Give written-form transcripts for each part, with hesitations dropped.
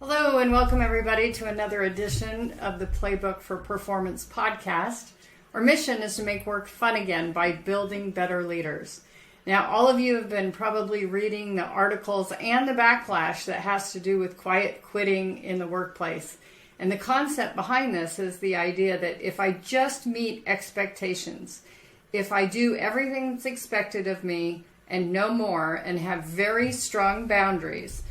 Hello and welcome everybody to another edition of the Playbook for Performance podcast. Our mission is to make work fun again by building better leaders. Now, all of you have been probably reading the articles and the backlash that has to do with quiet quitting in the workplace. And the concept behind this is the idea that if I just meet expectations, if I do everything that's expected of me and no more and have very strong boundaries,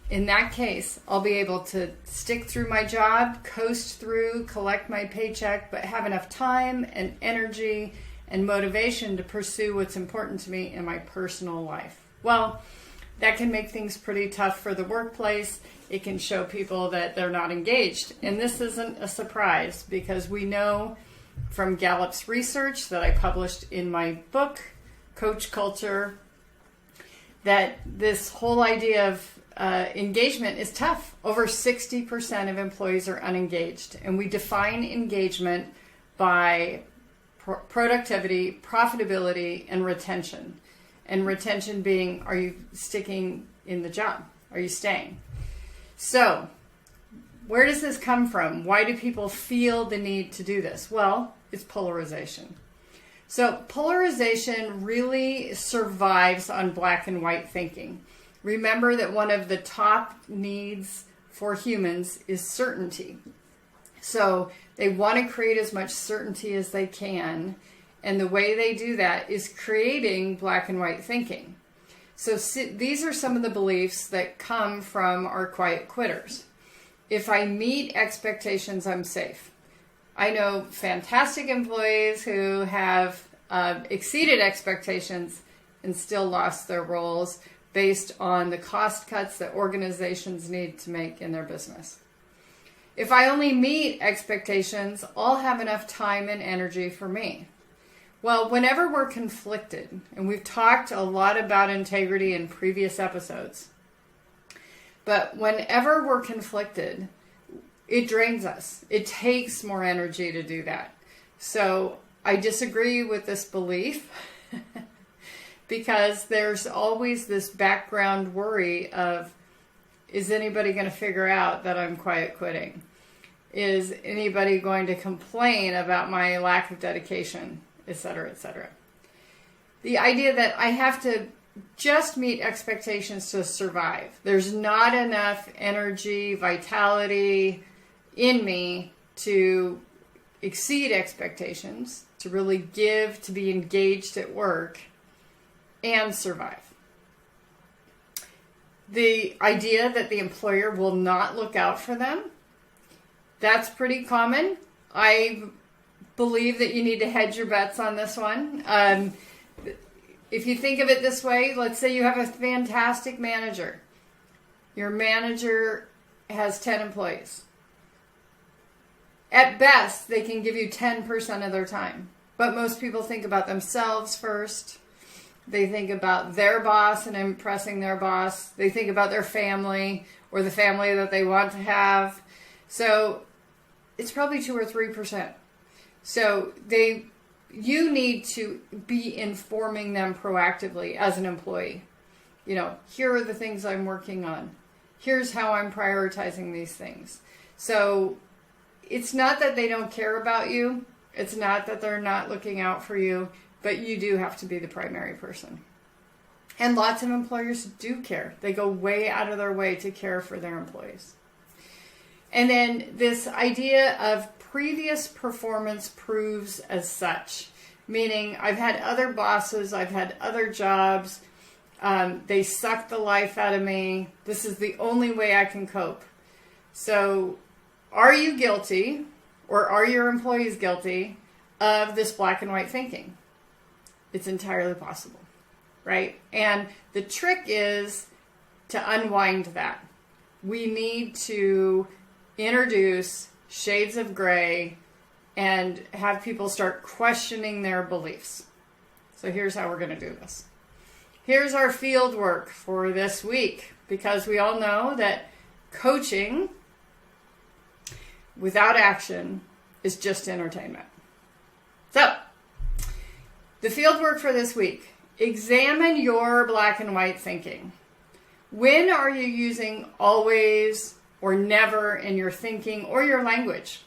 in that case, I'll be able to stick through my job, coast through, collect my paycheck, but have enough time and energy and motivation to pursue what's important to me in my personal life. Well, that can make things pretty tough for the workplace. It can show people that they're not engaged. And this isn't a surprise because we know from Gallup's research that I published in my book, CoachCulture, that this whole idea of engagement is tough. Over 60% of employees are unengaged, and we define engagement by productivity, profitability, and retention. And retention being, are you sticking in the job? Are you staying? So, where does this come from? Why do people feel the need to do this? Well, it's polarization. So, polarization really survives on black and white thinking. Remember that one of the top needs for humans is certainty. So they want to create as much certainty as they can. And the way they do that is creating black and white thinking. So these are some of the beliefs that come from our quiet quitters. If I meet expectations, I'm safe. I know fantastic employees who have exceeded expectations and still lost their roles based on the cost cuts that organizations need to make in their business. If I only meet expectations, I'll have enough time and energy for me. Well, whenever we're conflicted, and we've talked a lot about integrity in previous episodes, but whenever we're conflicted, it drains us. It takes more energy to do that. So I disagree with this belief. Because there's always this background worry of, is anybody going to figure out that I'm quiet quitting? Is anybody going to complain about my lack of dedication, et cetera, et cetera? The idea that I have to just meet expectations to survive. There's not enough energy, vitality in me to exceed expectations, to really give, to be engaged at work, and survive. The idea that the employer will not look out for them, that's pretty common. I believe that you need to hedge your bets on this one. If you think of it this way, let's say you have a fantastic manager. Your manager has 10 employees. At best, they can give you 10% of their time. But most people think about themselves first. They think about their boss and impressing their boss. They think about their family or the family that they want to have. So it's probably 2 or 3%. So you need to be informing them proactively as an employee. You know, here are the things I'm working on. Here's how I'm prioritizing these things. So it's not that they don't care about you. It's not that they're not looking out for you. But you do have to be the primary person. And lots of employers do care. They go way out of their way to care for their employees. And then this idea of previous performance proves as such. Meaning, I've had other bosses, I've had other jobs, they suck the life out of me. This is the only way I can cope. So, are you guilty, or are your employees guilty, of this black and white thinking? It's entirely possible, right? And the trick is to unwind that. We need to introduce shades of gray and have people start questioning their beliefs. So here's how we're going to do this. Here's our field work for this week, because we all know that coaching without action is just entertainment. So, the field work for this week. Examine your black and white thinking. When are you using always, or never in your thinking or your language.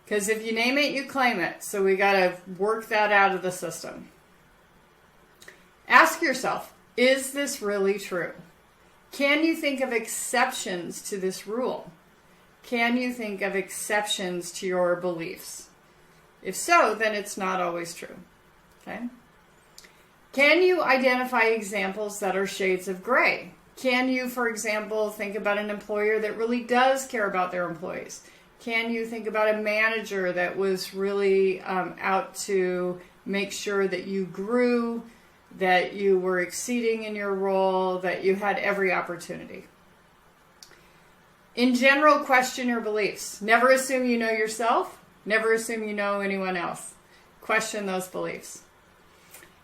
Because if you name it, you claim it. So we got to work that out of the system. Ask yourself, is this really true? Can you think of exceptions to this rule? Can you think of exceptions to your beliefs? If so, then it's not always true. Okay? Can you identify examples that are shades of gray? Can you, for example, think about an employer that really does care about their employees? Can you think about a manager that was really out to make sure that you grew, that you were exceeding in your role, that you had every opportunity? In general, question your beliefs. Never assume you know yourself. Never assume you know anyone else. Question those beliefs.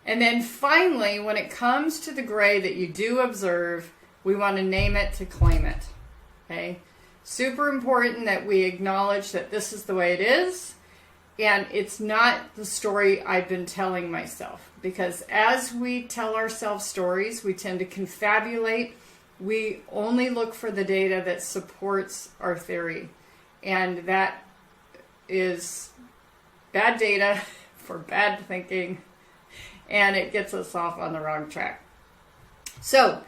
And then finally, when it comes to the gray that you do observe, we want to name it to claim it. Okay? Super important that we acknowledge that this is the way it is, and it's not the story I've been telling myself. Because as we tell ourselves stories, we tend to confabulate. We only look for the data that supports our theory, and that is bad data for bad thinking, and it gets us off on the wrong track. So,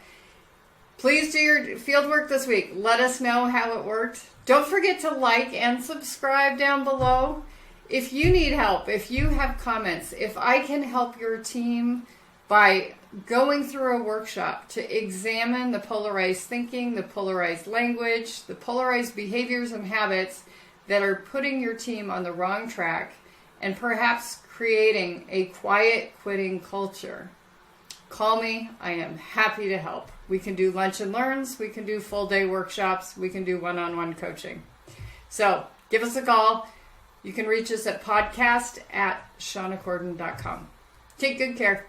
please do your field work this week. Let us know how it worked. Don't forget to like and subscribe down below. If you need help, if you have comments, if I can help your team by going through a workshop to examine the polarized thinking, the polarized language, the polarized behaviors and habits that are putting your team on the wrong track and perhaps creating a quiet quitting culture, call me. I am happy to help. We can do lunch and learns. We can do full day workshops. We can do one-on-one coaching. So give us a call. You can reach us at podcast@shaunacorden.com. Take good care.